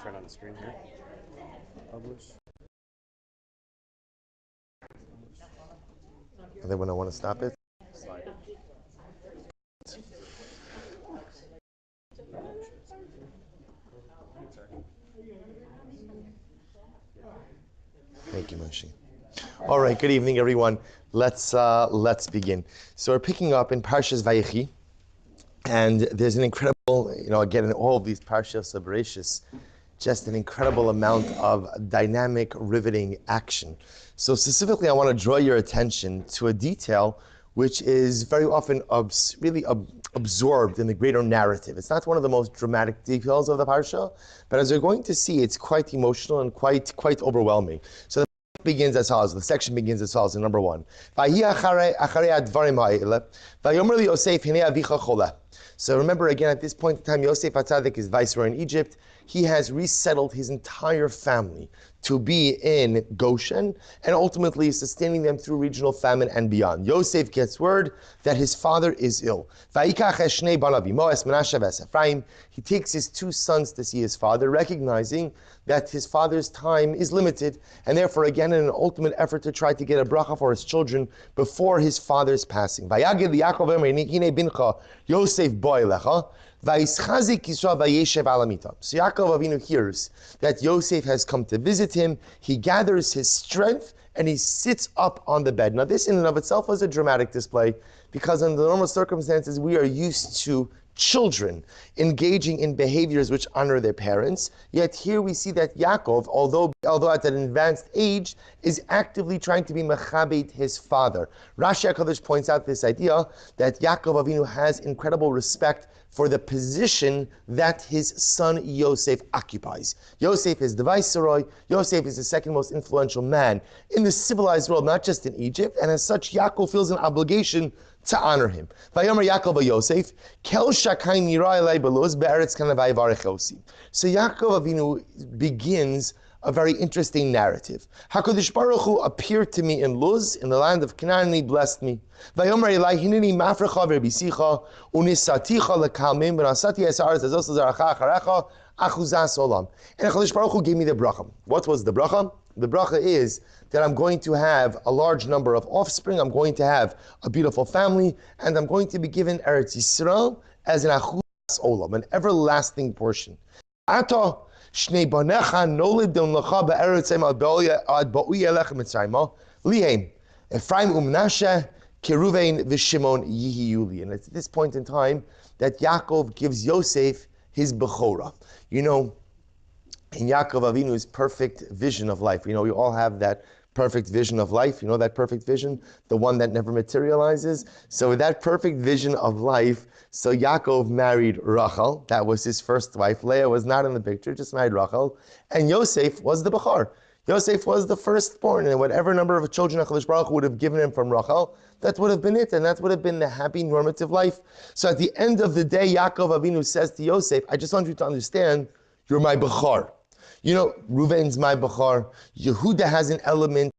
right on the screen here. Publish. And then when I want to stop it, Slide. Thank you, Moshe. All right, good evening, everyone. Let's begin. So we're picking up in Parshas Vayechi, and there's an incredible, again, in all of these Parshas Bereshis, just an incredible amount of dynamic, riveting action. So specifically, I want to draw your attention to a detail which is very often absorbed in the greater narrative. It's not one of the most dramatic details of the Parsha, but as we're going to see, it's quite emotional and quite overwhelming. So begins as follows. The section begins as follows in number 1. So remember again, at this point in time, Yosef HaTzadik is viceroy in Egypt. He has resettled his entire family to be in Goshen and ultimately sustaining them through regional famine and beyond. Yosef gets word that his father is ill. He takes his 2 sons to see his father, recognizing that his father's time is limited, and therefore again in an ultimate effort to try to get a bracha for his children before his father's passing. Yaakov Aveeno, Yosef boilecha. So Yaakov Avinu hears that Yosef has come to visit him. He gathers his strength and he sits up on the bed. Now this in and of itself was a dramatic display because under the normal circumstances we are used to children engaging in behaviors which honor their parents. Yet here we see that Yaakov, although at an advanced age, is actively trying to be mechabit his father. Rashi HaKadosh points out this idea that Yaakov Avinu has incredible respect for the position that his son Yosef occupies. Yosef is the viceroy. Yosef is the second most influential man in the civilized world, not just in Egypt, and as such, Yaakov feels an obligation to honor him. Vayomer Yaakov Yosef, Kel Shakay Nira Elai Beluz Be'eretz Kanavai Varechosi. So Yaakov Avinu begins a very interesting narrative. HaKadosh Baruch Hu appeared to me in Luz, in the land of Canaan, and he blessed me. Vayomer Elai Hineni Mafrecha Verbisicha Unisaticha Lekalmim Benasati Esaretz Azos Zaracha Acharecha Achuzas Olam. And HaKadosh Baruch Hu gave me the bracha. What was the bracha? The bracha is that I'm going to have a large number of offspring, I'm going to have a beautiful family, and I'm going to be given Eretz Yisrael as an achuzas olam, an everlasting portion. Ata shnei banecha nolidim lecha be'eretzem ad ba'ui elech mitzrayma lihem Ephraim u'Menashe Keruvein v'Shimon yihiyuli. And it's at this point in time that Yaakov gives Yosef his bechora. In Yaakov Avinu's perfect vision of life. We all have that perfect vision of life. That perfect vision? The one that never materializes. So with that perfect vision of life, so Yaakov married Rachel. That was his first wife. Leah was not in the picture, just married Rachel. And Yosef was the Bechar. Yosef was the firstborn, and whatever number of children HaKadosh Baruch Hu would have given him from Rachel, that would have been it, and that would have been the happy, normative life. So at the end of the day, Yaakov Avinu says to Yosef, I just want you to understand, you're my Bechar. Reuven's my Bechar. Yehuda has an element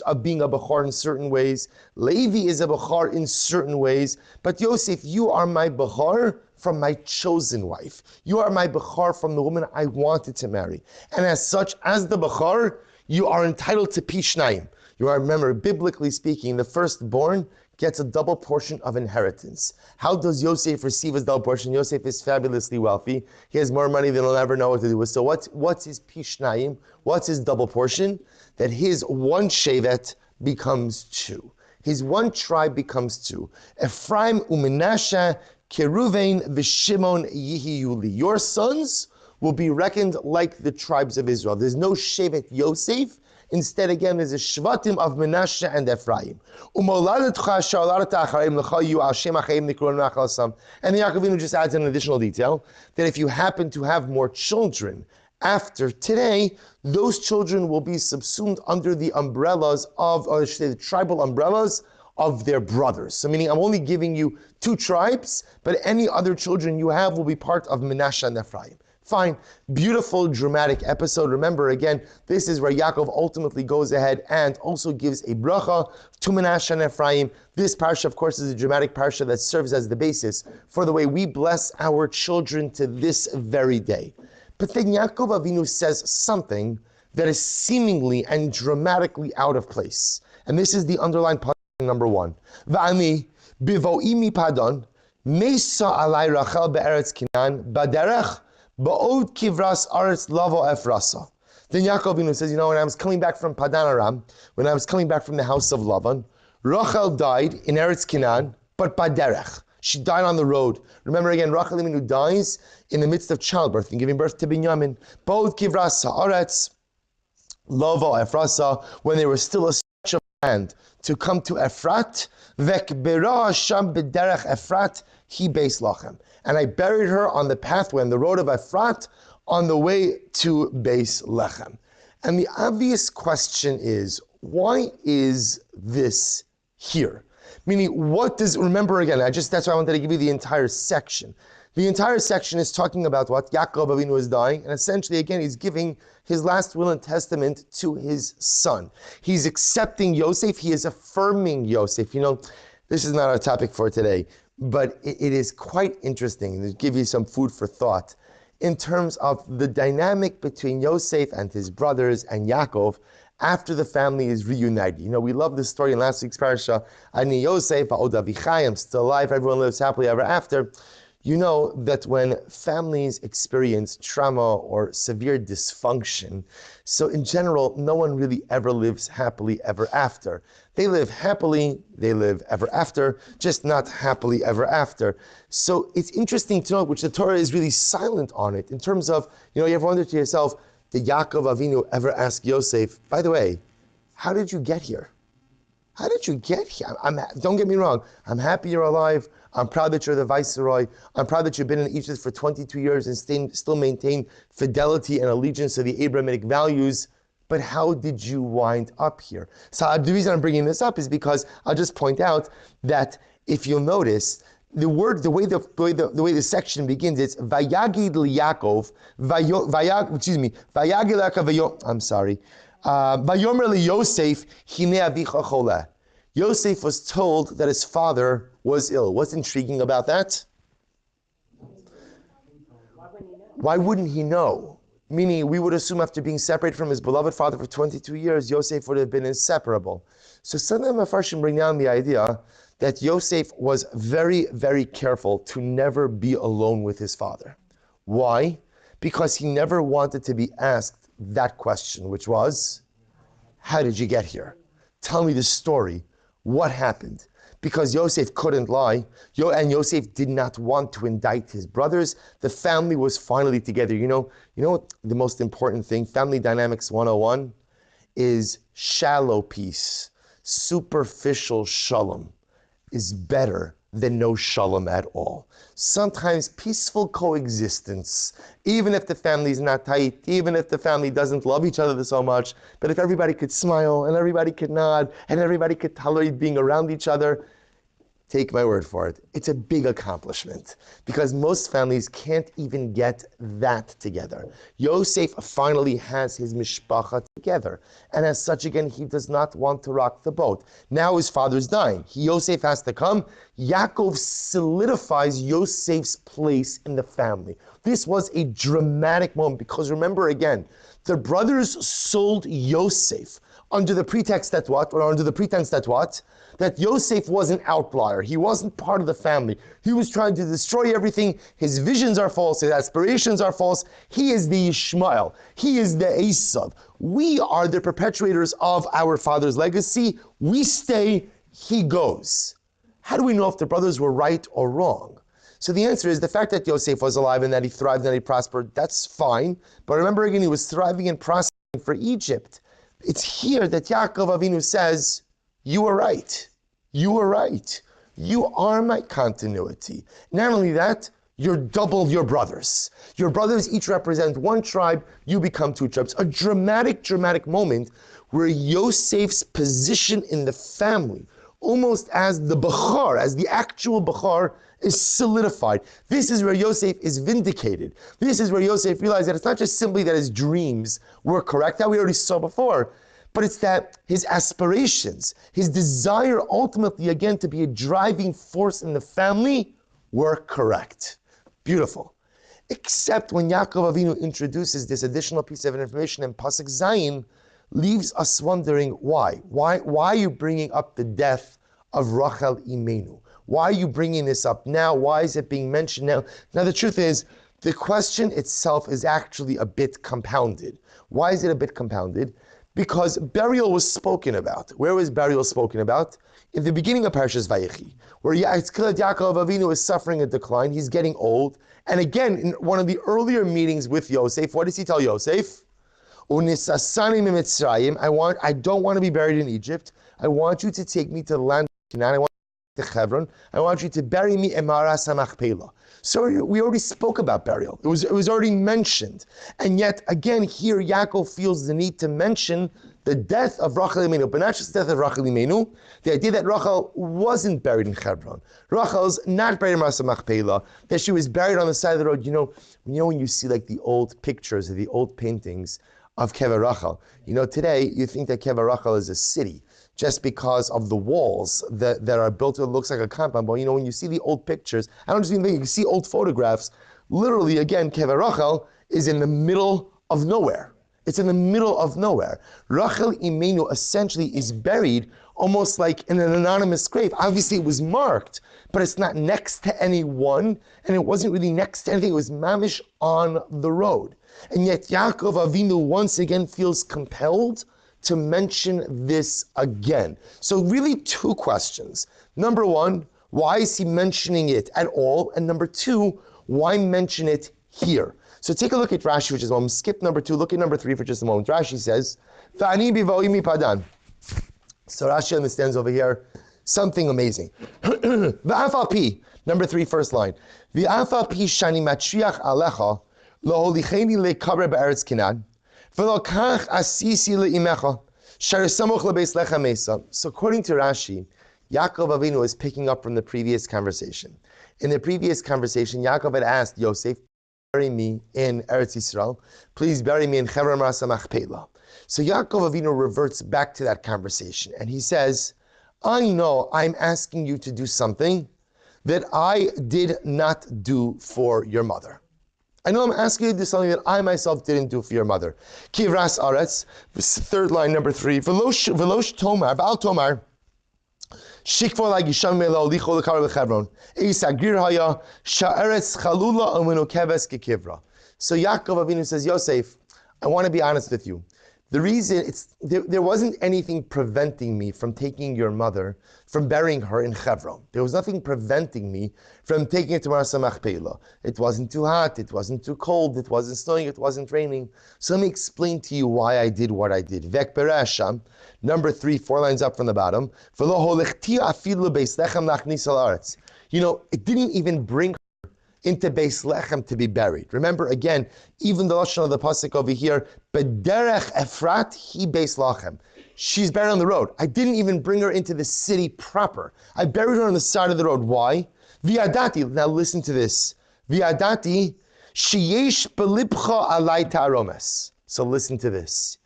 of being a Bechar in certain ways. Levi is a Bechar in certain ways. But Yosef, you are my Bechar from my chosen wife. You are my Bechar from the woman I wanted to marry. And as such, as the Bechar, you are entitled to Pishnayim. You are, remember, biblically speaking, the firstborn gets a double portion of inheritance. How does Yosef receive his double portion? Yosef is fabulously wealthy. He has more money than he'll ever know what to do with. So what's his pishnayim? What's his double portion? That his one shevet becomes 2. His one tribe becomes 2. Ephraim u'Menashe Keruvein v'Shimon yihiyuli. Your sons will be reckoned like the tribes of Israel. There's no shevet Yosef. Instead, again, there's a Shvatim of Menashe and Ephraim. And the Yaakov Inu just adds an additional detail, that if you happen to have more children after today, those children will be subsumed under the umbrellas of, or I should say the tribal umbrellas of their brothers. So meaning I'm only giving you 2 tribes, but any other children you have will be part of Menashe and Ephraim. Fine, beautiful, dramatic episode. Remember again, this is where Yaakov ultimately goes ahead and also gives a bracha to Menashe and Ephraim. This parsha, of course, is a dramatic parsha that serves as the basis for the way we bless our children to this very day. But then Yaakov Avinu says something that is seemingly and dramatically out of place. And this is the underlined part number 1. Va'ani bivo'imi padon mesa alai Rachel be'eretz Kinan baderech ba'od kivras aretz lavo efrasa. Then Yaakov Inu says, when I was coming back from Padan Aram, when I was coming back from the house of Lavan, Rachel died in Eretz Kinan, but baderech. She died on the road. Remember again, Rachel Avinu dies in the midst of childbirth and giving birth to Binyamin. Ba'od kivras ha'aretz lavo efrasa, when they were still a stretch of land to come to Ephrat, vekbera sham b'derech Ephrat hi beis lachem. And I buried her on the pathway, on the road of Ephrat, on the way to Beis Lechem. And the obvious question is, why is this here? Meaning, remember again, that's why I wanted to give you the entire section. The entire section is talking about what? Yaakov Avinu is dying, and essentially, again, he's giving his last will and testament to his son. He's accepting Yosef, he is affirming Yosef. This is not our topic for today, but it is quite interesting to give you some food for thought in terms of the dynamic between Yosef and his brothers and Yaakov after the family is reunited. We love this story in last week's Parsha. Ani Yosef, Ha'od Avichai, I'm still alive, everyone lives happily ever after. You know that when families experience trauma or severe dysfunction, so in general, no one really ever lives happily ever after. They live happily, they live ever after, just not happily ever after. So it's interesting to note, which the Torah is really silent on it, in terms of, you ever wonder to yourself, did Yaakov Avinu ever ask Yosef, by the way, how did you get here? How did you get here? Don't get me wrong, I'm happy you're alive, I'm proud that you're the viceroy, I'm proud that you've been in Egypt for 22 years and still maintain fidelity and allegiance to the Abrahamic values, but how did you wind up here? So the reason I'm bringing this up is because I'll just point out that if you'll notice, the way the section begins, it's Vayagid Yaakov, Vayagid Yaakov, I'm sorry, Vayomer li Yosef, Hine avicha choleh. Yosef was told that his father was ill. What's intriguing about that? Why wouldn't he know? Meaning, we would assume after being separated from his beloved father for 22 years, Yosef would have been inseparable. So some of the Mepharshim bring down the idea that Yosef was very, very careful to never be alone with his father. Why? Because he never wanted to be asked that question, which was, how did you get here? Tell me the story. What happened? Because Yosef couldn't lie, and Yosef did not want to indict his brothers. The family was finally together. You know what the most important thing, Family Dynamics 101, is shallow peace. Superficial shalom is better than no shalom at all. Sometimes peaceful coexistence, even if the family is not tight, even if the family doesn't love each other so much, but if everybody could smile and everybody could nod and everybody could tolerate being around each other, take my word for it, it's a big accomplishment because most families can't even get that together. Yosef finally has his mishpacha together, and as such, again, he does not want to rock the boat. Now his father's dying. Yosef has to come. Yaakov solidifies Yosef's place in the family. This was a dramatic moment because remember again, the brothers sold Yosef under the pretext that what? Or under the pretense that what? That Yosef was an outlier. He wasn't part of the family. He was trying to destroy everything. His visions are false. His aspirations are false. He is the Ishmael. He is the Esav. We are the perpetuators of our father's legacy. We stay, he goes. How do we know if the brothers were right or wrong? So the answer is the fact that Yosef was alive and that he thrived and that he prospered, that's fine. But remember again, he was thriving and prospering for Egypt. It's here that Yaakov Avinu says, you were right. You were right. You are my continuity. Not only that, you're double your brothers. Your brothers each represent one tribe, you become two tribes. A dramatic, dramatic moment where Yosef's position in the family, almost as the Bechar, as the actual Bechar, is solidified. This is where Yosef is vindicated. This is where Yosef realized that it's not just simply that his dreams were correct, that we already saw before, but it's that his aspirations, his desire ultimately, again, to be a driving force in the family were correct. Beautiful. except when Yaakov Avinu introduces this additional piece of information in Pasuk Zayin, leaves us wondering why. Why are you bringing up the death of Rachel Imenu? Why are you bringing this up now? Why is it being mentioned now? Now the truth is, the question itself is actually a bit compounded. Why is it a bit compounded? Because burial was spoken about. Where was burial spoken about? In the beginning of Parshas Vayechi, where Yaakov Avinu is suffering a decline, he's getting old. And again, in one of the earlier meetings with Yosef, what does he tell Yosef? I don't want to be buried in Egypt. I want you to take me to the land of Canaan. I want you to Hebron. I want you to bury me in Ma'aras HaMachpelah. So we already spoke about burial. It was already mentioned. And yet, again, here Yaakov feels the need to mention the death of Rachel Imenu, but not just the death of Rachel Imenu, the idea that Rachel wasn't buried in Hebron. Rachel's not buried in Ma'aras HaMachpelah, that she was buried on the side of the road. You know when you see like the old pictures or the old paintings of Kever Rachel. Today you think that Kever Rachel is a city just because of the walls that are built. It looks like a compound. But when you see the old pictures, I don't just mean that you see old photographs. Literally, again, Kever Rachel is in the middle of nowhere. It's in the middle of nowhere. Rachel Imenu essentially is buried almost like in an anonymous grave. Obviously, it was marked, but it's not next to anyone, and it wasn't really next to anything. It was mamish on the road. And yet Yaakov Avinu once again feels compelled to mention this again. So really two questions. Number one, why is he mentioning it at all? And number two, why mention it here? So take a look at Rashi for just a moment. Skip number two, look at number three for just a moment. Rashi says, V'ani bivoimi padan. So Rashi understands over here something amazing. V'afal pi, number three, first line. V'afal pi shani matriach alechaloholicheni lekaber be'eretz Canaan. So according to Rashi, Yaakov Avinu is picking up from the previous conversation. In the previous conversation, Yaakov had asked Yosef, bury me in Eretz Yisrael. Please bury me in Hebron Ma'aras HaMachpelah. So Yaakov Avinu reverts back to that conversation, and he says, I know I'm asking you to do something that I did not do for your mother. I know I'm asking you to do something that I myself didn't do for your mother. Kivras Aretz, third line, number three. Velosh Tomar, Baal Tomar, Shikfor Lagisham Melo, Licho Lekar Lechebron, Isagir Haya, Sha'eretz Chalula, Amino Keves Kekivra. So Yaakov Avinu says, Yosef, I want to be honest with you. The reason there wasn't anything preventing me from taking your mother, from burying her in Hebron. There was nothing preventing me from taking it to Ma'aras HaMachpelah. It wasn't too hot, it wasn't too cold, it wasn't snowing, it wasn't raining. So let me explain to you why I did what I did. Vek Beresham, number three, 4 lines up from the bottom. It didn't even bring into Beis Lechem to be buried. Remember again, even the lashon of the pasuk over here, B'derech Efrat hi Beis Lechem. She's buried on the road. I didn't even bring her into the city proper. I buried her on the side of the road. Why? V'yadati. Now listen to this. V'yadati sheyesh belibcha alai ta'aromes. So listen to this.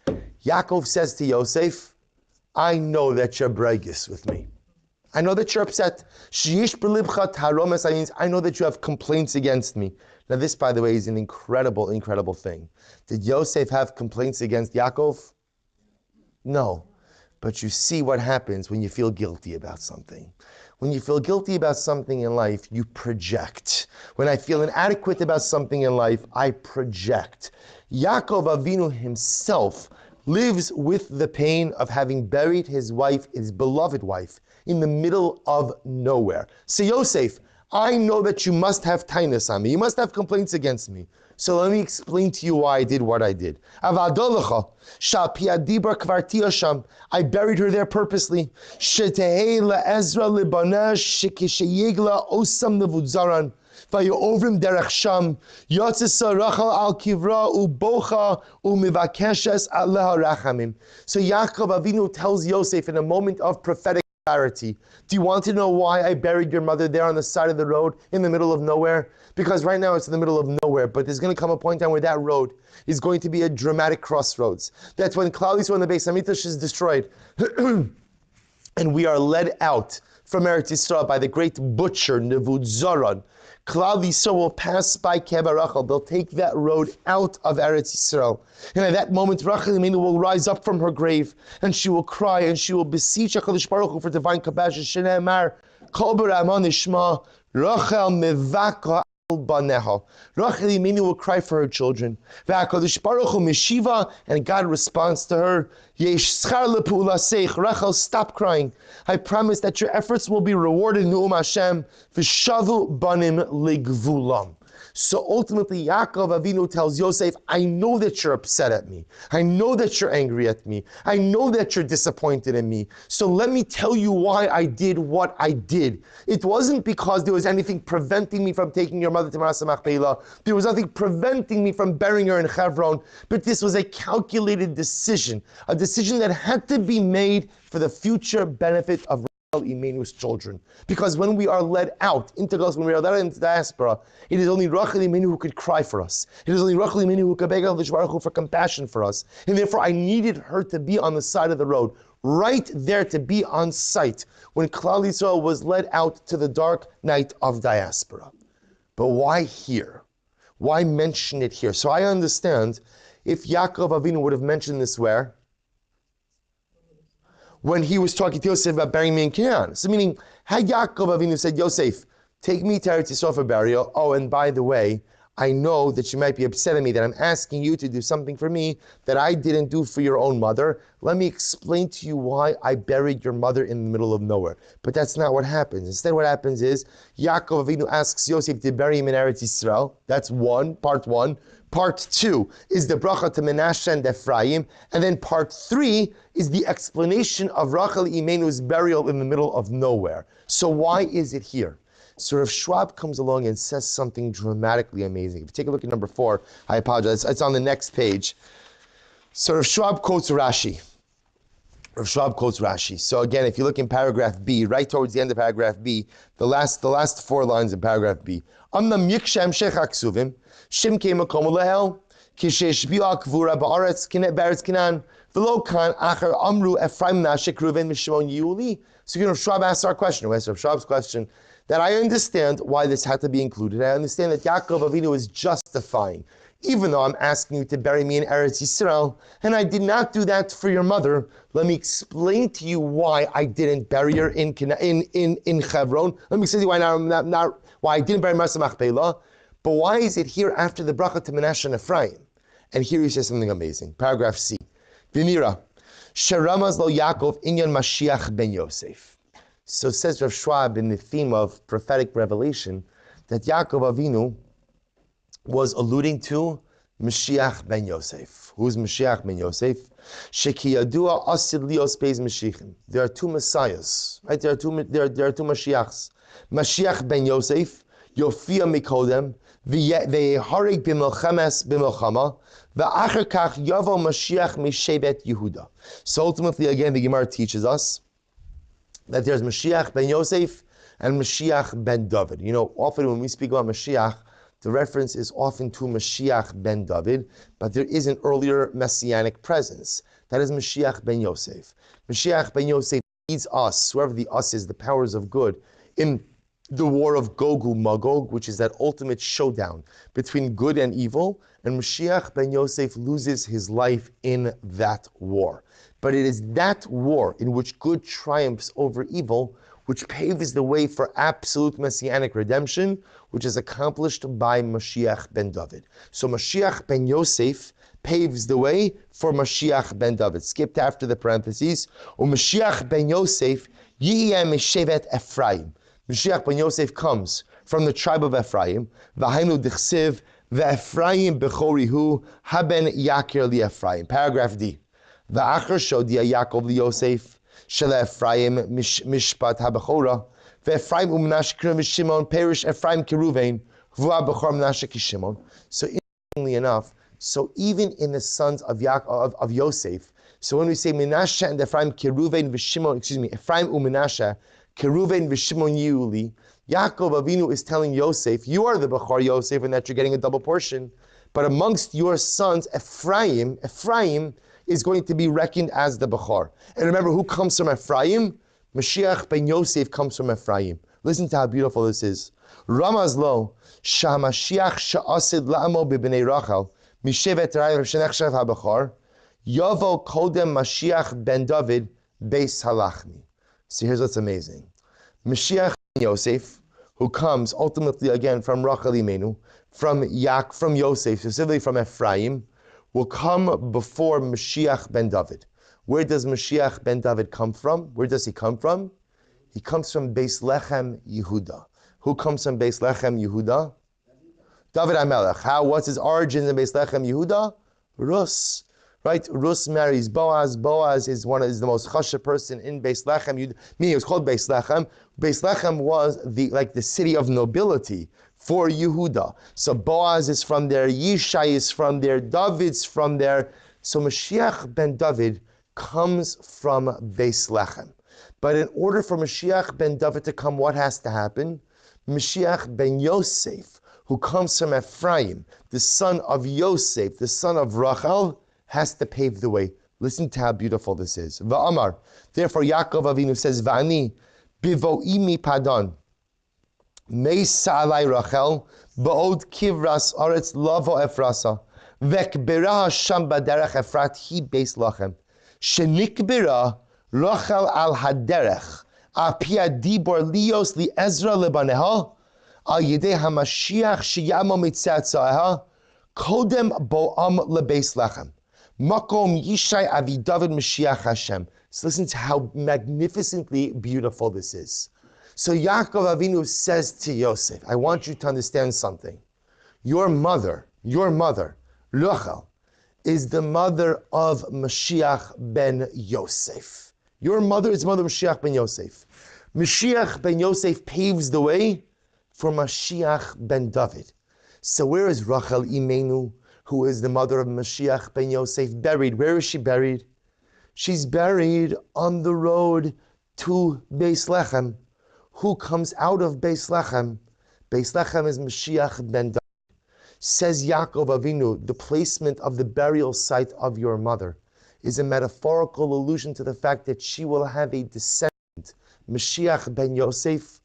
Yaakov says to Yosef, I know that you're braggis with me. I know that you're upset. Sheyesh belibcha ta'aromes means I know that you have complaints against me. Now this, by the way, is an incredible, incredible thing. Did Yosef have complaints against Yaakov? No. But you see what happens when you feel guilty about something. When you feel guilty about something in life, you project. When I feel inadequate about something in life, I project. Yaakov Avinu himself lives with the pain of having buried his wife, his beloved wife, in the middle of nowhere. So Yosef, I know that you must have tainus on me. You must have complaints against me. So let me explain to you why I did what I did. I buried her there purposely. Vayovrim derech sham, yotzesa Rachel al kivra ubocha umivakeshes aleha rachamim. So Yaakov Avinu tells Yosef in a moment of prophetic clarity, do you want to know why I buried your mother there on the side of the road in the middle of nowhere? Because right now it's in the middle of nowhere, but there's going to come a point in time where that road is going to be a dramatic crossroads. That's when Klal Yisrael and the Beis Hamikdash is destroyed, and we are led out from Eretz Yisrael by the great butcher, Nevud Zoran. Klal Yisrael will pass by Kever Rachel. They'll take that road out of Eretz Yisrael. And at that moment, Rachel Imenu will rise up from her grave, and she will cry, and she will beseech HaKadosh Baruch Hu for divine compassion. Shnei Amar, Kol B'Ramon Ishma, Rachel Mevaka Baneha. Rachel Imenu will cry for her children. VaHaKadosh Baruch Hu Meshiva, and God responds to her, Yesh schar lepu'ulaseich. Rachel, stop crying. I promise that your efforts will be rewarded. Nu'um Hashem v'shavu banim ligvulam. So ultimately, Yaakov Avinu tells Yosef, I know that you're upset at me. I know that you're angry at me. I know that you're disappointed in me. So let me tell you why I did what I did. It wasn't because there was anything preventing me from taking your mother to Marasa Machpelah. There was nothing preventing me from burying her in Hebron. But this was a calculated decision, a decision that had to be made for the future benefit of Imenu's children. Because when we are led out into Gauls, when we are led into diaspora, it is only Rachel Imenu who could cry for us. It is only Rachel Imenu who could beg HaKadosh Baruch Hu for compassion for us. And therefore I needed her to be on the side of the road, right there to be on site when Klal Yisrael was led out to the dark night of diaspora. But why here? Why mention it here? So I understand if Yaakov Avinu would have mentioned this where? When he was talking to Yosef about burying me in Canaan. So meaning, had Yaakov Avinu said, Yosef, take me to Eretz Yisrael for burial. Oh, and by the way, I know that you might be upset at me that I'm asking you to do something for me that I didn't do for your own mother. Let me explain to you why I buried your mother in the middle of nowhere. But that's not what happens. Instead, what happens is Yaakov Avinu asks Yosef to bury him in Eretz Yisrael. That's part one. Part two is the bracha to Menashe and Ephraim. And then part three is the explanation of Rachel Imenu's burial in the middle of nowhere. So why is it here? So Rav Schwab comes along and says something dramatically amazing. If you take a look at number 4, I apologize, it's on the next page. So Rav Schwab quotes Rashi. Rav Schwab quotes Rashi. So again, if you look in paragraph B, right towards the end of paragraph B, the last 4 lines in paragraph B. Amnam yikshem shechak suvim, shim makom lehel, kishesh bi'ak vura ba'aretz kinan, v'lo kan acher amru Ephraim nashik Ruven mishimon yuli. So Rav Schwab asks our question. Rav Schwab's question, that I understand why this had to be included. I understand that Yaakov Avinu is justifying, even though I'm asking you to bury me in Eretz Yisrael, and I did not do that for your mother. Let me explain to you why I didn't bury her in Hebron. Let me explain to you why I didn't bury Marasa Machpelah. But why is it here after the bracha to Menashe and Ephraim? And here he says something amazing. Paragraph C. V'nira, sheramaz lo Yaakov inyan Mashiach Ben Yosef. So says Rav Schwab in the theme of prophetic revelation that Yaakov Avinu was alluding to Mashiach Ben Yosef. Who's Mashiach Ben Yosef? Sheki yadua asid lios beis Mashiachim. There are 2 messiahs, right? There are two Mashiachs. Mashiach Ben Yosef, Yofia Mikodem, v'yehareg b'milchama, v'acher kach yavo Mashiach mishevet Yehuda. So ultimately, again, the Gemara teaches us that there's Mashiach Ben Yosef and Mashiach Ben David. You know, often when we speak about Mashiach, the reference is often to Mashiach Ben David, but there is an earlier messianic presence. That is Mashiach Ben Yosef. Mashiach Ben Yosef leads us, whoever the us is, the powers of good, in the war of Gog Magog, which is that ultimate showdown between good and evil, and Mashiach Ben Yosef loses his life in that war. But it is that war in which good triumphs over evil, which paves the way for absolute messianic redemption, which is accomplished by Mashiach Ben David. So Mashiach Ben Yosef paves the way for Mashiach Ben David. Skipped after the parentheses. Mashiach Ben Yosef yiyeh mishevet Ephraim. Mashiach Ben Yosef comes from the tribe of Ephraim. V'hainu dichsiv ve'Ephraim bechorihu haben yakir li Ephraim. Paragraph D. V'acher shodia Yaakov li Yosef shel Ephraim mishpat habechora ve'Ephraim u'Menashe kiruven v'Shimon perish Ephraim kiruven v'ua bechor Menashe kishimon. So interestingly enough, so even in the sons of of Yosef, so when we say Menashe and Ephraim kiruven v'Shimon, Ephraim u'Menashe kiruven v'Shimon yiuli, Yaakov Avinu is telling Yosef, you are the bechor Yosef, and that you're getting a double portion. But amongst your sons, Ephraim is going to be reckoned as the Bechor. And remember, who comes from Ephraim? Mashiach Ben Yosef comes from Ephraim. Listen to how beautiful this is. Ramaz lo, Shamashiach sha'asid la'amo b'bnei Rachel, mishevet Ra'el shenechshav ha'bachar, Yavo kodem Mashiach ben David beis halachmi. So here's what's amazing. Mashiach ben Yosef, who comes ultimately again from Rachel Imenu, from Yosef, specifically from Ephraim, will come before Mashiach ben David. Where does Mashiach ben David come from? Where does he come from? He comes from Beis Lechem Yehuda. Who comes from Beis Lechem Yehuda? David HaMelech. What's his origin in Beis Lechem Yehuda? Rus. Right? Rus marries Boaz. Boaz is the most chashuv person in Beis Lechem. Meaning it was called Beis Lechem. Beis Lechem was the city of nobility for Yehuda. So Boaz is from there, Yishai is from there, David's from there. So Mashiach ben David comes from Beis Lechem. But in order for Mashiach ben David to come, what has to happen? Mashiach ben Yosef, who comes from Ephraim, the son of Yosef, the son of Rachel, has to pave the way. Listen to how beautiful this is. Va'amar. Therefore, Yaakov Avinu says, Va'ani bivo'imi padon. Meisa alai Rachel, ba'od kivras aretz lavo Efrasa. Vekbera Hashem baderech Efrat hi beis lachem. Shenikbera Rachel al haderech. Apia dibor lios li Ezra lebaneha. Al yedei hamashiach sheyamo mitzatzaha. Kodem bo'am lebeis lachem. Makom Yishai Avi David Mashiach Hashem. So listen to how magnificently beautiful this is. So Yaakov Avinu says to Yosef, I want you to understand something. Your mother, Rachel, is the mother of Mashiach Ben Yosef. Your mother is the mother of Mashiach Ben Yosef. Mashiach Ben Yosef paves the way for Mashiach Ben David. So where is Rachel Imenu, who is the mother of Mashiach Ben Yosef, buried? Where is she buried? She's buried on the road to Beis Lechem. Who comes out of Beis Lechem? Beis Lechem is Mashiach Ben David. Says Yaakov Avinu, the placement of the burial site of your mother is a metaphorical allusion to the fact that she will have a descendant, Mashiach Ben Yosef,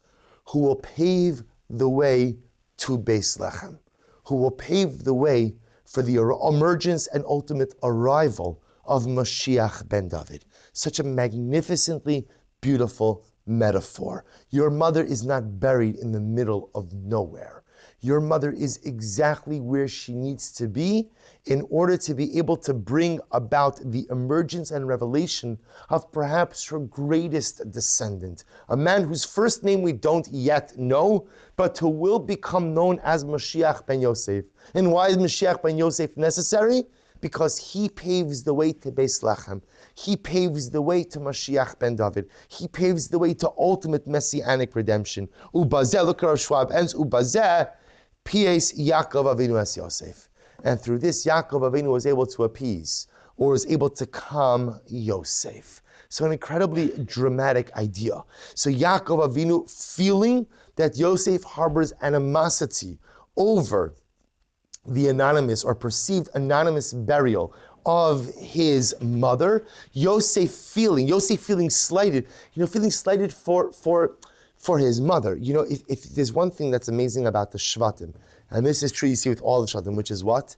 who will pave the way to Beis Lechem, who will pave the way for the emergence and ultimate arrival of Mashiach Ben David. Such a magnificently beautiful metaphor. Your mother is not buried in the middle of nowhere. Your mother is exactly where she needs to be in order to be able to bring about the emergence and revelation of perhaps her greatest descendant, a man whose first name we don't yet know, but who will become known as Mashiach Ben Yosef. And why is Mashiach Ben Yosef necessary? Because he paves the way to Beis Lechem. He paves the way to Mashiach Ben David. He paves the way to ultimate messianic redemption. Ubazeh, look at our Schwab ends, Ubazeh, Pies Yaakov Avinu es Yosef. And through this, Yaakov Avinu was able to appease, or was able to calm Yosef. So an incredibly dramatic idea. So Yaakov Avinu feeling that Yosef harbors animosity over the anonymous or perceived anonymous burial of his mother, Yosef feeling slighted, feeling slighted for his mother. If there's one thing that's amazing about the Shvatim, and this is true you see with all the Shvatim, which is what?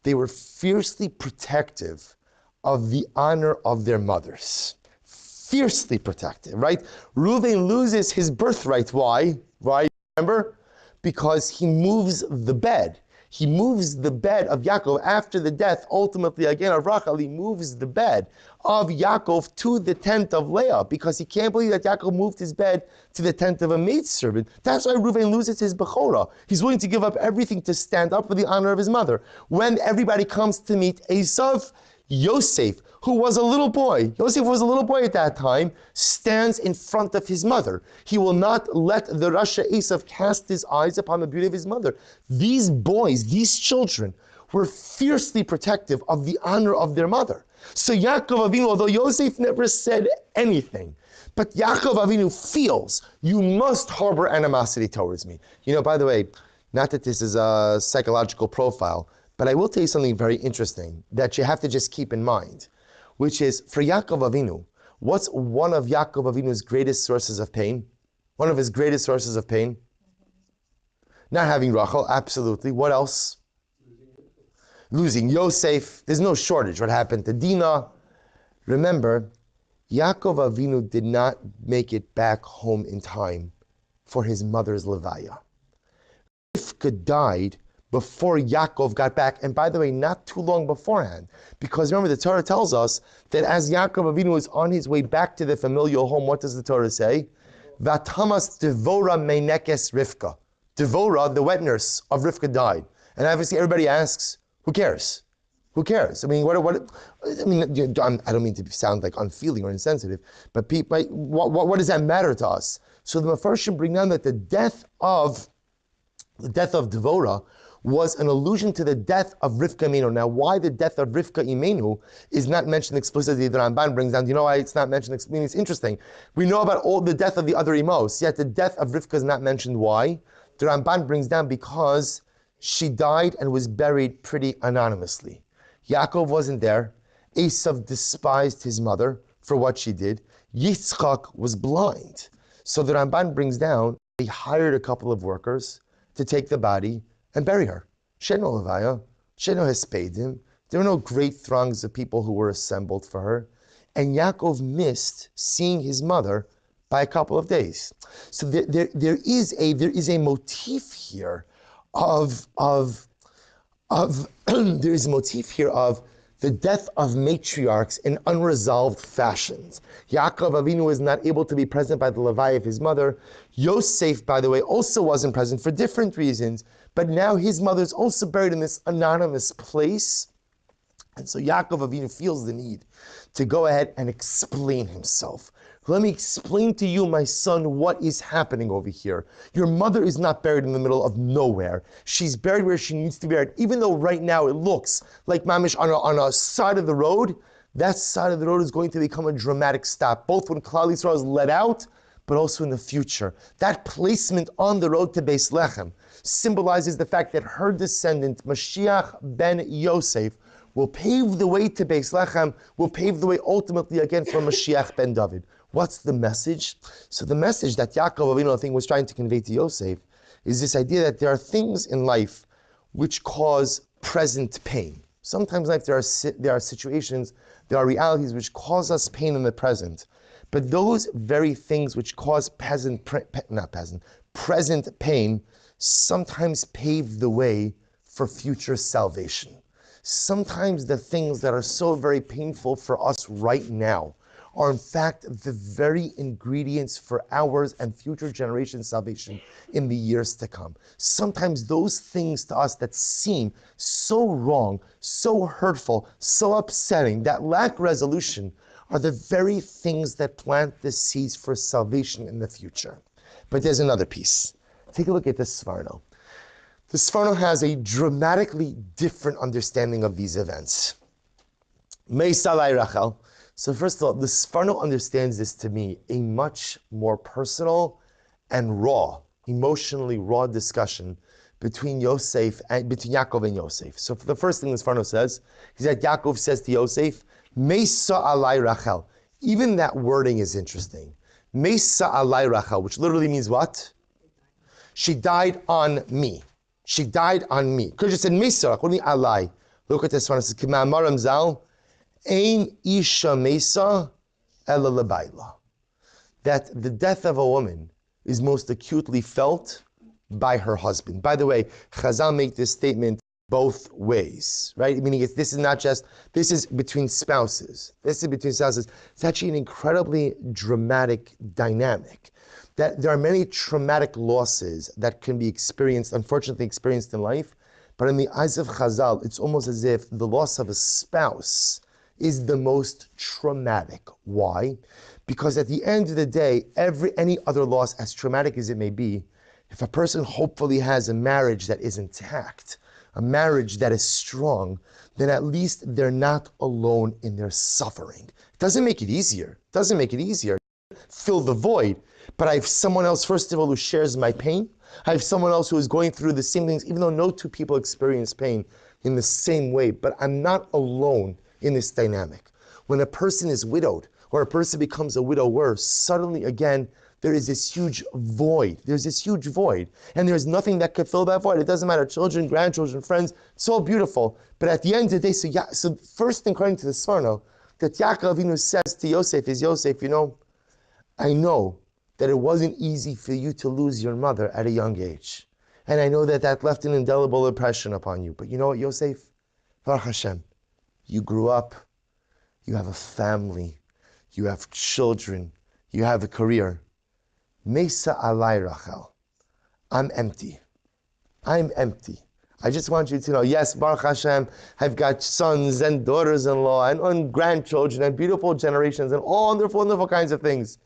They were fiercely protective of the honor of their mothers. Fiercely protective, right? Reuven loses his birthright. Why? Remember? Because he moves the bed. He moves the bed of Yaakov after the death, ultimately again of Rachel. He moves the bed of Yaakov to the tent of Leah because he can't believe that Yaakov moved his bed to the tent of a maidservant. That's why Reuven loses his Bechorah. He's willing to give up everything to stand up for the honor of his mother. When everybody comes to meet Esav, Yosef, who was a little boy, Yosef was a little boy at that time, stands in front of his mother. He will not let the Rasha Esav cast his eyes upon the beauty of his mother. These boys, these children, were fiercely protective of the honor of their mother. So Yaakov Avinu, although Yosef never said anything, but Yaakov Avinu feels, you must harbor animosity towards me. By the way, not that this is a psychological profile, but I will tell you something very interesting that you have to just keep in mind, which is for Yaakov Avinu, What's one of Yaakov Avinu's greatest sources of pain? One of his greatest sources of pain? Not having Rachel, absolutely. What else? Losing Yosef. There's no shortage. What happened to Dinah? Remember, Yaakov Avinu did not make it back home in time for his mother's levaya. Rivka died before Yaakov got back, and by the way, not too long beforehand, because remember the Torah tells us that as Yaakov Avinu was on his way back to the familial home, what does the Torah say? Vatamas Devora Meinekes Rivka. Devora, the wet nurse of Rivka, died. And obviously everybody asks, who cares? Who cares? I mean, I don't mean to sound like unfeeling or insensitive, but people, what does that matter to us? So the Mefarshim bring down that the death of Devora was an allusion to the death of Rivka Imenu. Now, why the death of Rivka Imenu is not mentioned explicitly, the Ramban brings down. Do you know why it's not mentioned explicitly? It's interesting. We know about all the death of the other Imos, yet the death of Rivka is not mentioned. Why? The Ramban brings down because she died and was buried pretty anonymously. Yaakov wasn't there. Esav despised his mother for what she did. Yitzchak was blind. So the Ramban brings down, he hired a couple of workers to take the body and bury her. She had no levaya. She had no hespedim. There were no great throngs of people who were assembled for her. And Yaakov missed seeing his mother by a couple of days. So there is a motif here of there is a motif here of the death of matriarchs in unresolved fashions. Yaakov Avinu was not able to be present by the levaya of his mother. Yosef, by the way, also wasn't present for different reasons, but now his mother is also buried in this anonymous place. And so Yaakov Avinu feels the need to go ahead and explain himself. Let me explain to you, my son, what is happening over here. Your mother is not buried in the middle of nowhere. She's buried where she needs to be buried. Even though right now it looks like mamish on a side of the road, that side of the road is going to become a dramatic stop, both when Klal Yisrael is let out, but also in the future. That placement on the road to Beis Lechem symbolizes the fact that her descendant, Mashiach Ben Yosef, will pave the way to Beis Lechem, will pave the way ultimately again for Mashiach Ben David. What's the message? So the message that Yaakov Avinu, I think, was trying to convey to Yosef is this idea that there are things in life which cause present pain. Sometimes in life there are situations, there are realities which cause us pain in the present. But those very things which cause present pain sometimes pave the way for future salvation. Sometimes the things that are so very painful for us right now are in fact the very ingredients for ours and future generations' salvation in the years to come. Sometimes those things to us that seem so wrong, so hurtful, so upsetting, that lack resolution, are the very things that plant the seeds for salvation in the future. But there's another piece. Take a look at this Sforno. The Sforno has a dramatically different understanding of these events. Meisalai Rachel. So first of all, the Sforno understands this to me a much more personal and raw, emotionally raw discussion between Yaakov and Yosef. So for the first thing the Sforno says is that Yaakov says to Yosef, Meisa alai Rachel. Even that wording is interesting. Meisa alai Rachel, which literally means what? She died on me. She died on me. Could you say Meisa? What do you mean alai? Look at this one. It says, K'ma'amaram zal. Ein isha mesa ela lebayla. That the death of a woman is most acutely felt by her husband. By the way, Chazal make this statement both ways, right? Meaning this is between spouses. This is between spouses. It's actually an incredibly dramatic dynamic. That there are many traumatic losses that can be unfortunately experienced in life, but in the eyes of Chazal, it's almost as if the loss of a spouse is the most traumatic. Why? Because at the end of the day, any other loss, as traumatic as it may be, if a person hopefully has a marriage that is intact, a marriage that is strong, then at least they're not alone in their suffering. It doesn't make it easier. Fill the void. But I have someone else, first of all, who shares my pain. I have someone else who is going through the same things, even though no two people experience pain in the same way. But I'm not alone in this dynamic. When a person is widowed, or a person becomes a widower, suddenly again, there is this huge void. There's this huge void. And there's nothing that could fill that void. It doesn't matter, children, grandchildren, friends, it's all beautiful. But at the end of the day, so first thing according to the Sforno, that Yaakov Inu says to Yosef is, Yosef, I know that it wasn't easy for you to lose your mother at a young age. And I know that that left an indelible impression upon you. But you know what, Yosef? Baruch Hashem, you grew up, you have a family, you have children, you have a career. Mesa alai Rachel. I'm empty. I'm empty. I just want you to know, yes, Baruch Hashem, I've got sons and daughters-in-law and grandchildren and beautiful generations and all wonderful, wonderful kinds of things.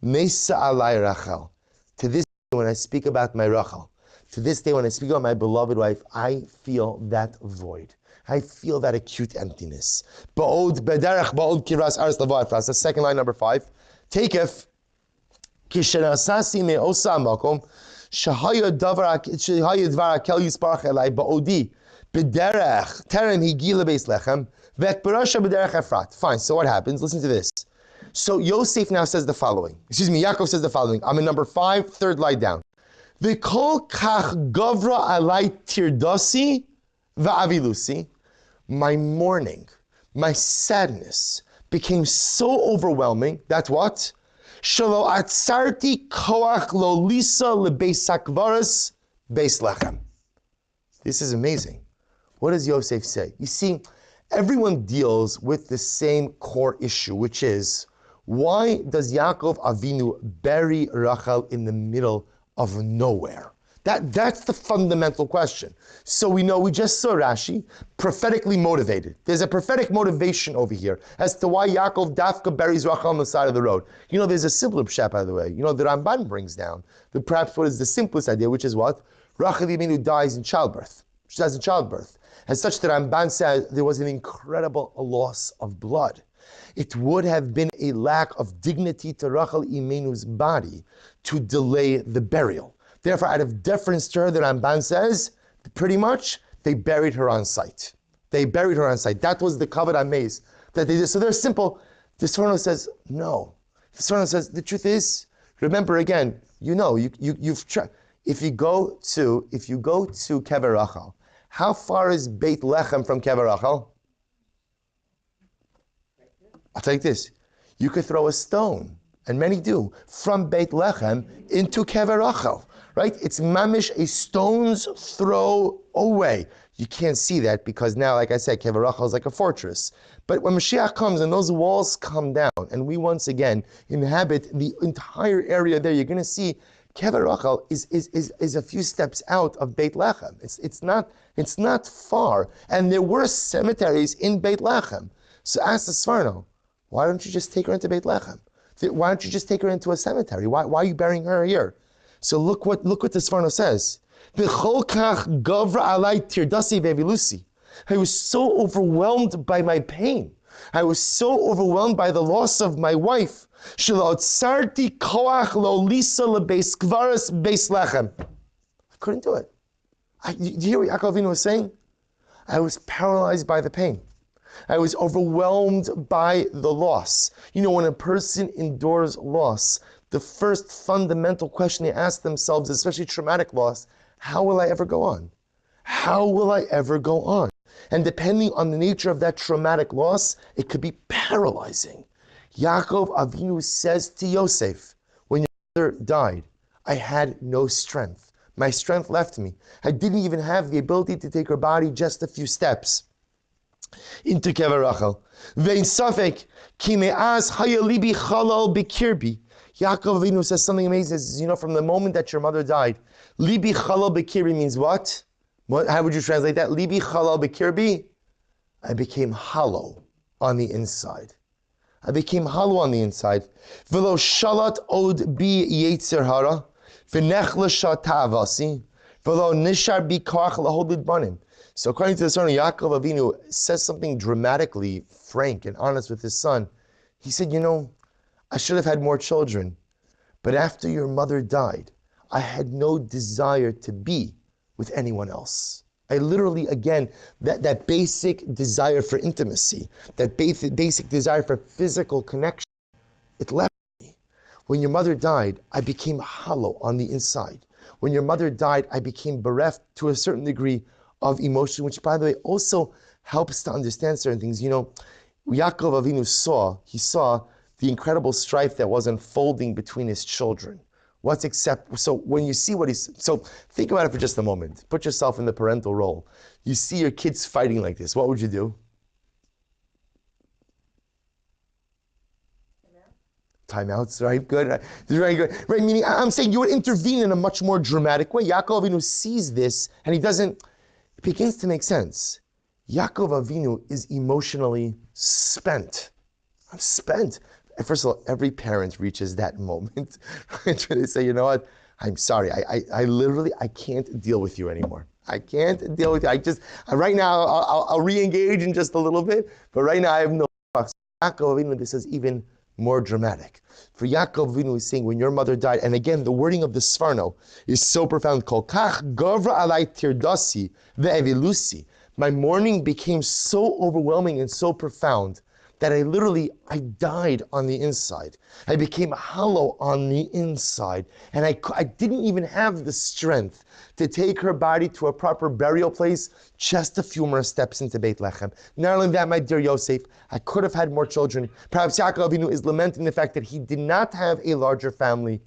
Mesa alai Rachel. To this day when I speak about my Rachel, to this day when I speak about my beloved wife, I feel that void. I feel that acute emptiness. Ba'od bederech ba'od kiras aris lavo. That's the second line, number 5. Takef kishenasasi me'osa makom shahaya dvar akel yisparach elai ba'odi bederech terem higila beis lechem vek barasha bederech efrat. Fine, so what happens? Listen to this. So Yosef now says the following. Yaakov says the following. I'm in number 5, third line down. V'kol kach gavra alai tirdasi va'avilusi. My mourning, my sadness became so overwhelming that what? Shelo atzarti koach lo lisa lebeis hakvaros beis lechem. This is amazing. What does Yosef say? You see, everyone deals with the same core issue, which is, why does Yaakov Avinu bury Rachel in the middle of nowhere? That's the fundamental question. So we just saw Rashi, prophetically motivated. There's a prophetic motivation over here as to why Yaakov Dafka buries Rachel on the side of the road. There's a simpler pshat, by the way. The Ramban brings down perhaps what is the simplest idea, which is what? Rachel Avinu dies in childbirth. She dies in childbirth. As such, the Ramban says there was an incredible loss of blood. It would have been a lack of dignity to Rachel Imenu's body to delay the burial. Therefore, out of deference to her, the Ramban says, pretty much, they buried her on site. They buried her on site. That was the kavod amaze that they did. So they're simple. The Sforno says, no. The Sforno says, the truth is, remember again, you've tried. If you go to Kever Rachel, how far is Beit Lechem from Kever Rachel? I'll take this. You could throw a stone, and many do, from Beit Lechem into Kever Rachel. Right? It's mamish, a stone's throw away. You can't see that because now, like I said, Kever Rachel is like a fortress. But when Mashiach comes and those walls come down, and we once again inhabit the entire area there, you're going to see Kever Rachel is a few steps out of Beit Lechem. It's not far, and there were cemeteries in Beit Lechem. So ask the Sforno, why don't you just take her into Beit Lechem? Why don't you just take her into a cemetery? Why are you burying her here? So look what the Sforno says. I was so overwhelmed by my pain. I was so overwhelmed by the loss of my wife. I couldn't do it. Do you hear what Yaakov Avinu was saying? I was paralyzed by the pain. I was overwhelmed by the loss. When a person endures loss, the first fundamental question they ask themselves, especially traumatic loss, how will I ever go on? How will I ever go on? And depending on the nature of that traumatic loss, it could be paralyzing. Yaakov Avinu says to Yosef, when your mother died, I had no strength. My strength left me. I didn't even have the ability to take her body just a few steps into Kever Rachel. Vein safek ki me'az haya libi chalal bikirbi. Yaakov Avinu says something amazing. He says, from the moment that your mother died, libi chalal bikirbi means what? How would you translate that? Libi chalal bikirbi? I became hollow on the inside. I became hollow on the inside. V'lo shalat od bi yetzer hara, v'nechla shatavasi, v'lo nishar bi koach lahodid banim. So according to the son of Yaakov Avinu, says something dramatically frank and honest with his son. He said, I should have had more children, but after your mother died, I had no desire to be with anyone else. I literally, again, that basic desire for intimacy, that basic desire for physical connection It left me. When your mother died, I became hollow on the inside. When your mother died, I became bereft to a certain degree of emotion, which, by the way, also helps to understand certain things. Yaakov Avinu saw the incredible strife that was unfolding between his children. So when you see so think about it for just a moment. Put yourself in the parental role. You see your kids fighting like this. What would you do? Timeouts, right? Good. Very good. Right, meaning I'm saying you would intervene in a much more dramatic way. Yaakov Avinu sees this and it begins to make sense. Yaakov Avinu is emotionally spent. I'm spent. First of all, every parent reaches that moment, right, where they say, you know what, I'm sorry, I literally can't deal with you anymore. I can't deal with you. Right now, I'll re-engage in just a little bit, but right now I have no fucks. Yaakov Avinu, this is even more dramatic. For Yaakov Avinu is saying, when your mother died, and again, the wording of the Sforno is so profound, Kol kach gavra alai tirdasi ve'evilusi. My mourning became so overwhelming and so profound that I died on the inside. I became hollow on the inside. And I didn't even have the strength to take her body to a proper burial place, just a few more steps into Beit Lechem. Not only that, my dear Yosef, I could have had more children. Perhaps Yaakov Avinu is lamenting the fact that he did not have a larger family,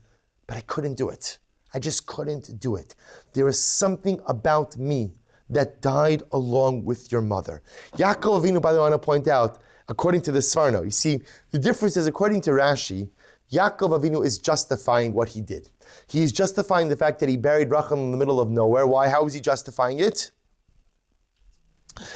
but I couldn't do it. I just couldn't do it. There is something about me that died along with your mother. Yaakov Avinu, by the way, I want to point out, according to the Sforno, you see, the difference is, according to Rashi, Yaakov Avinu is justifying what he did. He is justifying the fact that he buried Rachel in the middle of nowhere. Why? How is he justifying it?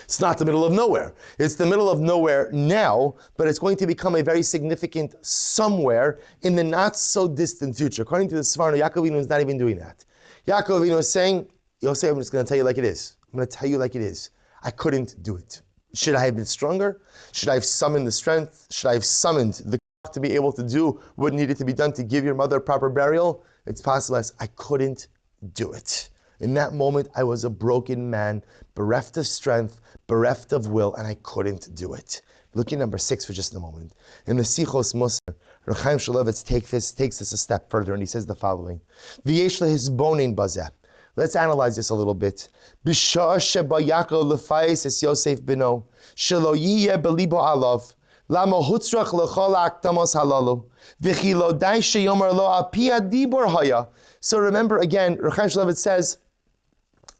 It's not the middle of nowhere. It's the middle of nowhere now, but it's going to become a very significant somewhere in the not so distant future. According to the Sforno, Yaakov Avinu is not even doing that. Yaakov Avinu is saying, Yosef, I'm just going to tell you like it is. I'm going to tell you like it is. I couldn't do it. Should I have been stronger? Should I have summoned the strength? Should I have summoned the to be able to do what needed to be done to give your mother proper burial? It's possible as I couldn't do it. In that moment, I was a broken man, bereft of strength, bereft of will, and I couldn't do it. Look at number 6 for just a moment. In the Sichos Musar, Reb Chaim Shmulevitz takes this a step further, and he says the following: V'yesh lehisbonin bazeh. Let's analyze this a little bit. B'shah sheba Yaakov lefayis es Yosef beno, shelo yiyeh belibo alav, lama hutzrach lechol ha'akdamos halalu, v'chi lo dai sheyomar lo al pi hadibur haya. So remember again, Reb Chaim Shmulevitz says,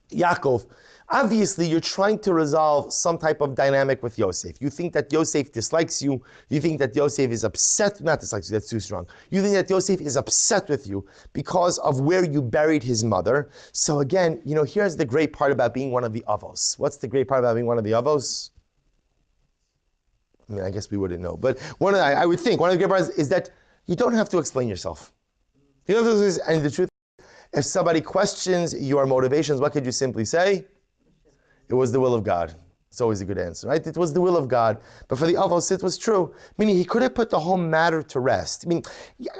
Yaakov, obviously you're trying to resolve some type of dynamic with Yosef. You think that Yosef dislikes you. You think that Yosef is upset, not dislikes you, that's too strong. You think that Yosef is upset with you because of where you buried his mother. So again, here's the great part about being one of the Avos. What's the great part about being one of the Avos? I mean, I guess we wouldn't know. But I would think one of the great parts is that you don't have to explain yourself. And the truth, if somebody questions your motivations, what could you simply say? It was the will of God. It's always a good answer, right? It was the will of God. But for the Avos, it was true. Meaning he could have put the whole matter to rest. I mean,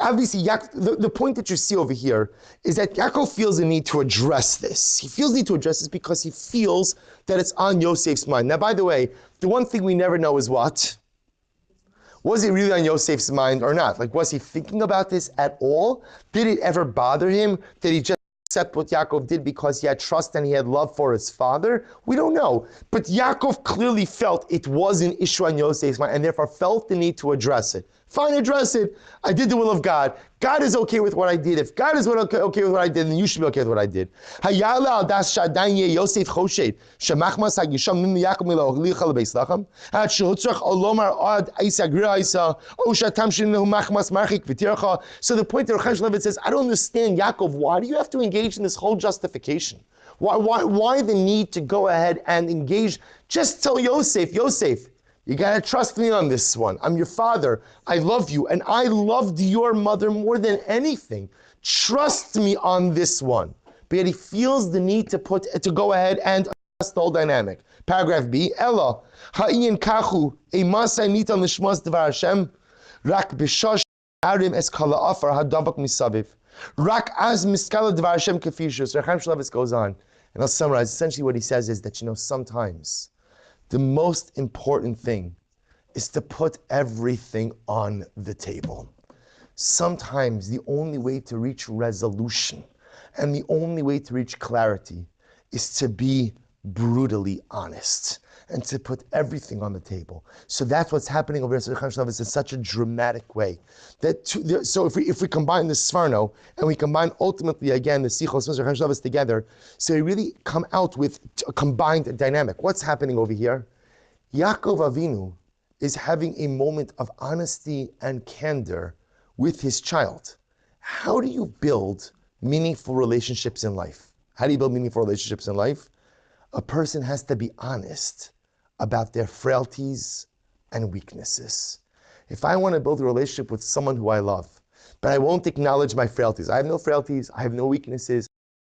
obviously, the point that you see over here is that Yaakov feels the need to address this. He feels the need to address this because he feels that it's on Yosef's mind. Now, by the way, the one thing we never know is what? Was it really on Yosef's mind or not? Like, was he thinking about this at all? Did it ever bother him? Did he just accept what Yaakov did because he had trust and he had love for his father? We don't know. But Yaakov clearly felt it was an issue on Yosef's mind and therefore felt the need to address it. Fine, address it. I did the will of God. God is okay with what I did. If God is okay with what I did, then you should be okay with what I did. So the point that Reb Chaim Shmulevitz says, I don't understand, Yaakov, why do you have to engage in this whole justification? Why the need to go ahead and engage? Just tell Yosef, you gotta trust me on this one. I'm your father. I love you. And I loved your mother more than anything. Trust me on this one. But yet he feels the need to go ahead and adjust the whole dynamic. Paragraph B, Ella, ha'inyan kachu, emasai nitan lishmas devar Hashem, rak b'shosh arim es kala afar hadabak misaviv, rak az miskala devar Hashem kefishus. Reb Chaim Shmulevitz goes on, and I'll summarize. Essentially what he says is that, sometimes the most important thing is to put everything on the table. sometimes the only way to reach resolution and the only way to reach clarity is to be brutally honest and to put everything on the table. So that's what's happening over here. So in such a dramatic way. So if we combine the Sforno and we combine ultimately again the Sichos together, so we really come out with a combined dynamic. What's happening over here? Yaakov Avinu is having a moment of honesty and candor with his child. How do you build meaningful relationships in life? How do you build meaningful relationships in life? A person has to be honest about their frailties and weaknesses. If I want to build a relationship with someone who I love, but I won't acknowledge my frailties, I have no frailties, I have no weaknesses,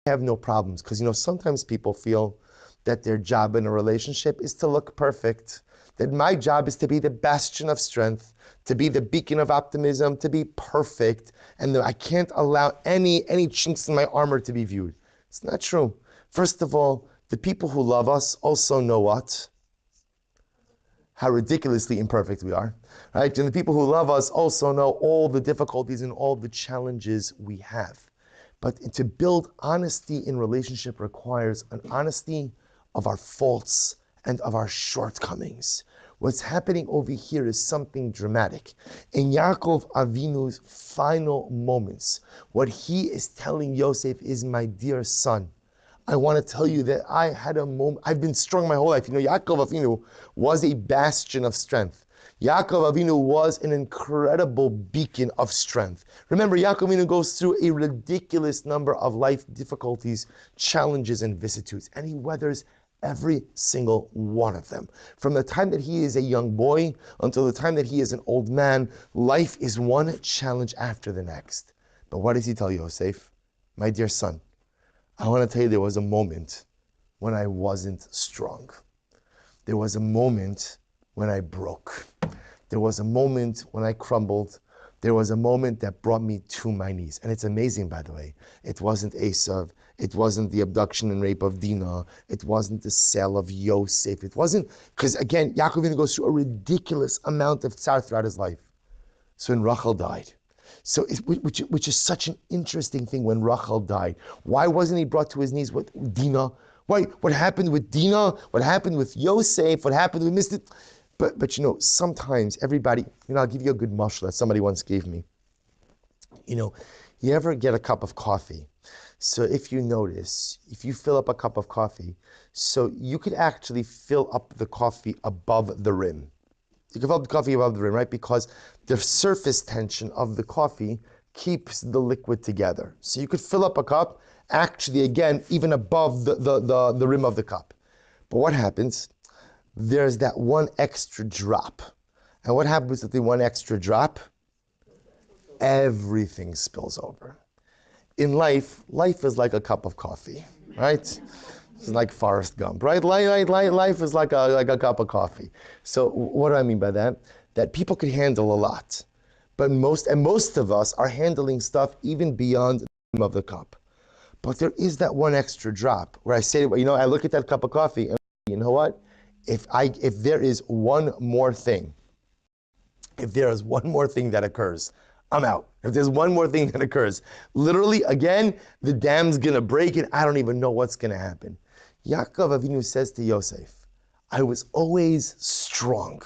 I have no problems. Because sometimes people feel that their job in a relationship is to look perfect, that my job is to be the bastion of strength, to be the beacon of optimism, to be perfect, and that I can't allow any chinks in my armor to be viewed. It's not true. First of all, the people who love us also know what? How ridiculously imperfect we are, right? And the people who love us also know all the difficulties and all the challenges we have. But to build honesty in relationship requires an honesty of our faults and of our shortcomings. What's happening over here is something dramatic. In Yaakov Avinu's final moments, what he is telling Yosef is, my dear son, I want to tell you that I had a moment, I've been strong my whole life. Yaakov Avinu was a bastion of strength. Yaakov Avinu was an incredible beacon of strength. Remember, Yaakov Avinu goes through a ridiculous number of life difficulties, challenges, and vicissitudes, and he weathers every single one of them. From the time that he is a young boy until the time that he is an old man, life is one challenge after the next. But what does he tell Yosef? My dear son, I want to tell you there was a moment when I wasn't strong. There was a moment when I broke. There was a moment when I crumbled. There was a moment that brought me to my knees. And it's amazing, by the way. It wasn't Esav. It wasn't the abduction and rape of Dinah. It wasn't the sale of Yosef. It wasn't, because again, Yaakov Inu goes through a ridiculous amount of tsar throughout his life. So when Rachel died, which is such an interesting thing when Rachel died. Why wasn't he brought to his knees with Dinah? Why? What happened with Dinah? What happened with Yosef? What happened with Mr. But sometimes everybody, I'll give you a good mashal that somebody once gave me. You ever get a cup of coffee? So if you notice, if you fill up a cup of coffee, so you could actually fill up the coffee above the rim. You can fill up the coffee above the rim, right? Because the surface tension of the coffee keeps the liquid together. So you could fill up a cup, actually, again, even above the rim of the cup. But what happens? There's that one extra drop. And what happens with the one extra drop? Everything spills over. In life is like a cup of coffee, right? It's like Forrest Gump, right? Life is like a cup of coffee. So what do I mean by that? That people can handle a lot, but most of us are handling stuff even beyond the rim of the cup. But there is that one extra drop where I say, I look at that cup of coffee and you know what? If there is one more thing, that occurs, I'm out. If there's one more thing that occurs, literally, again, the dam's gonna break and I don't even know what's gonna happen. Yaakov Avinu says to Yosef, I was always strong.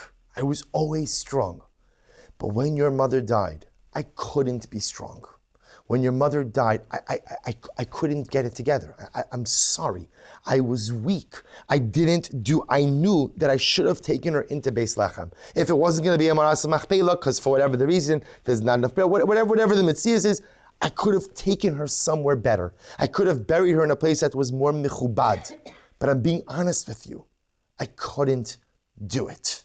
But when your mother died, I couldn't be strong. When your mother died, I couldn't get it together. I'm sorry. I was weak. I knew that I should have taken her into Beis Lechem. If it wasn't going to be a Maras Machpelah, because for whatever the reason, there's not enough bread, whatever the Metzias is, I could have taken her somewhere better. I could have buried her in a place that was more mechubad. But I'm being honest with you. I couldn't do it.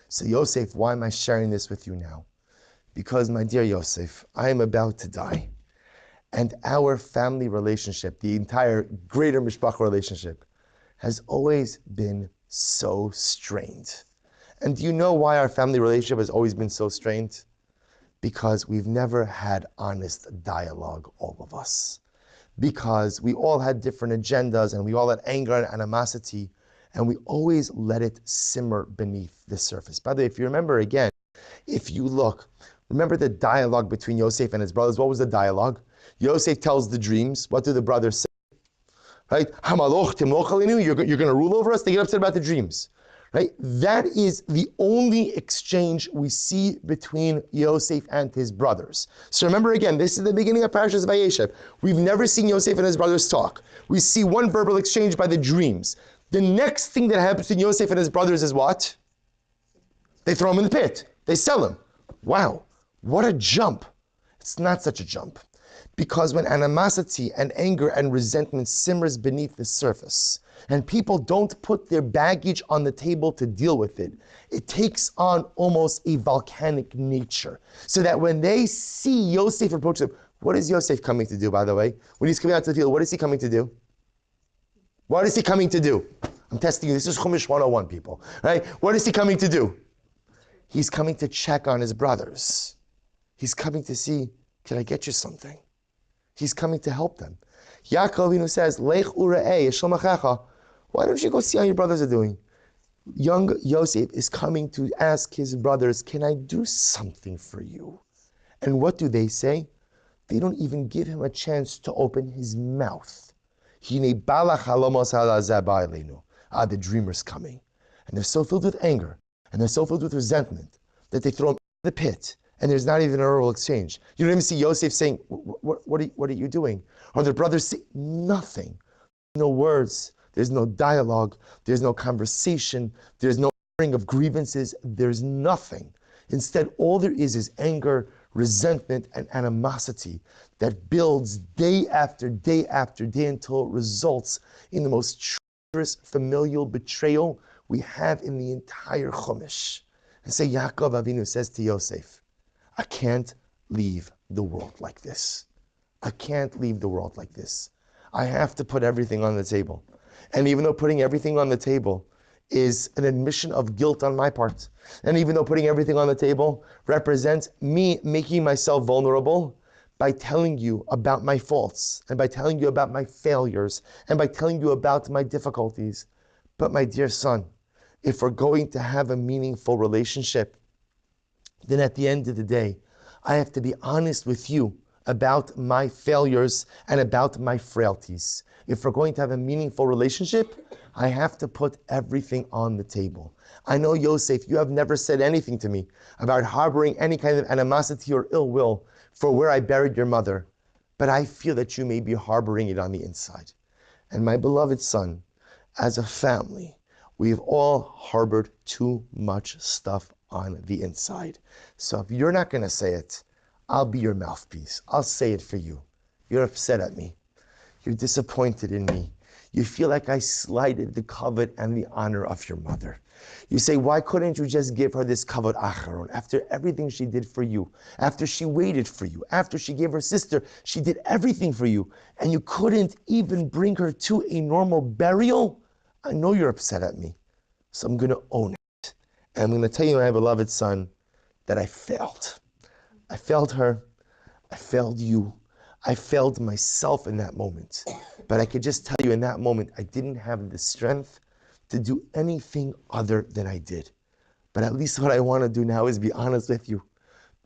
So Yosef, why am I sharing this with you now? Because, my dear Yosef, I am about to die. And our family relationship, the entire greater mishpacha relationship, has always been so strained. And do you know why our family relationship has always been so strained? Because we've never had honest dialogue, all of us. Because we all had different agendas and we all had anger and animosity, and we always let it simmer beneath the surface. By the way, if you remember again, if you look, Remember the dialogue between Yosef and his brothers? What was the dialogue? Yosef tells the dreams. What do the brothers say? Right? You're going to rule over us? They get upset about the dreams. Right? That is the only exchange we see between Yosef and his brothers. So remember again, this is the beginning of Parshas Vayechi. We've never seen Yosef and his brothers talk. We see one verbal exchange by the dreams. The next thing that happens to Yosef and his brothers is what? They throw him in the pit. They sell him. Wow, what a jump. It's not such a jump. Because when animosity and anger and resentment simmers beneath the surface, and people don't put their baggage on the table to deal with it, it takes on almost a volcanic nature. So that when they see Yosef approach them, what is Yosef coming to do, by the way? When he's coming out to the field, what is he coming to do? What is he coming to do? I'm testing you. This is Chumash 101, people. Right? What is he coming to do? He's coming to check on his brothers. He's coming to see, can I get you something? He's coming to help them. Yaakov Inu says, Lech ure'eh yeshel machecha. Why don't you go see how your brothers are doing? Young Yosef is coming to ask his brothers, can I do something for you? And what do they say? They don't even give him a chance to open his mouth. The dreamer's coming. And they're so filled with anger, and they're so filled with resentment, that they throw him in the pit, and there's not even a verbal exchange. You don't even see Yosef saying, what are you doing? Or the brothers say nothing. No words, there's no dialogue, there's no conversation, there's no airing of grievances, there's nothing. Instead, all there is anger, resentment, and animosity that builds day after day after day until it results in the most treacherous familial betrayal we have in the entire Chumash. And say, Yaakov Avinu says to Yosef, I can't leave the world like this. I can't leave the world like this. I have to put everything on the table. And even though putting everything on the table is an admission of guilt on my part, and even though putting everything on the table represents me making myself vulnerable by telling you about my faults, and by telling you about my failures, and by telling you about my difficulties. But my dear son, if we're going to have a meaningful relationship, then at the end of the day, I have to be honest with you about my failures and about my frailties. If we're going to have a meaningful relationship, I have to put everything on the table. I know, Yosef, you have never said anything to me about harboring any kind of animosity or ill will for where I buried your mother, but I feel that you may be harboring it on the inside. And my beloved son, as a family, we've all harbored too much stuff on the inside. So if you're not going to say it, I'll be your mouthpiece. I'll say it for you. You're upset at me. You're disappointed in me. You feel like I slighted the kavod and the honor of your mother. You say, why couldn't you just give her this kavod acharon after everything she did for you, after she waited for you, after she gave her sister, she did everything for you, and you couldn't even bring her to a normal burial? I know you're upset at me, so I'm going to own it. And I'm going to tell you, my beloved son, that I failed. I failed her. I failed you. I failed myself in that moment. But I could just tell you in that moment, I didn't have the strength to do anything other than I did. But at least what I want to do now is be honest with you.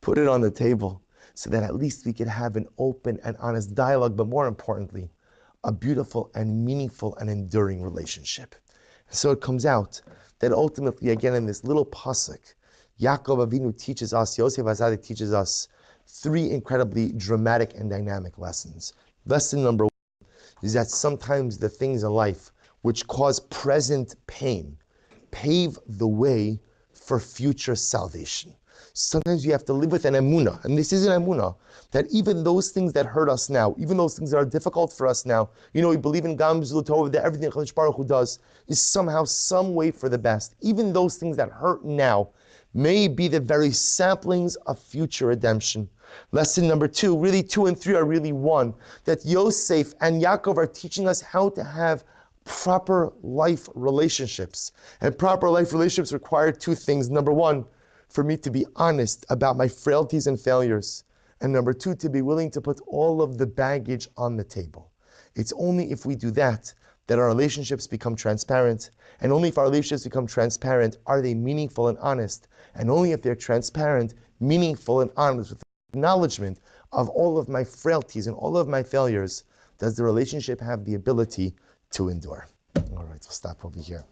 Put it on the table so that at least we could have an open and honest dialogue, but more importantly, a beautiful and meaningful and enduring relationship. So it comes out that ultimately, again, in this little pasuk, Yaakov Avinu teaches us, Yosef Azadi teaches us, three incredibly dramatic and dynamic lessons. Lesson number one is that sometimes the things in life which cause present pain pave the way for future salvation. Sometimes you have to live with an emunah, and this is an emunah, that even those things that hurt us now, even those things that are difficult for us now, we believe in Gam Zlutov, that everything Chalish Baruch Hu does is somehow, some way for the best. Even those things that hurt now may be the very samplings of future redemption. Lesson number two, really 2 and 3 are really one, that Yosef and Yaakov are teaching us how to have proper life relationships. And proper life relationships require two things. Number one, for me to be honest about my frailties and failures. And number two, to be willing to put all of the baggage on the table. It's only if we do that that our relationships become transparent. And only if our relationships become transparent are they meaningful and honest. And only if they're transparent, meaningful and honest, with acknowledgement of all of my frailties and all of my failures, does the relationship have the ability to endure. All right, we'll stop over here.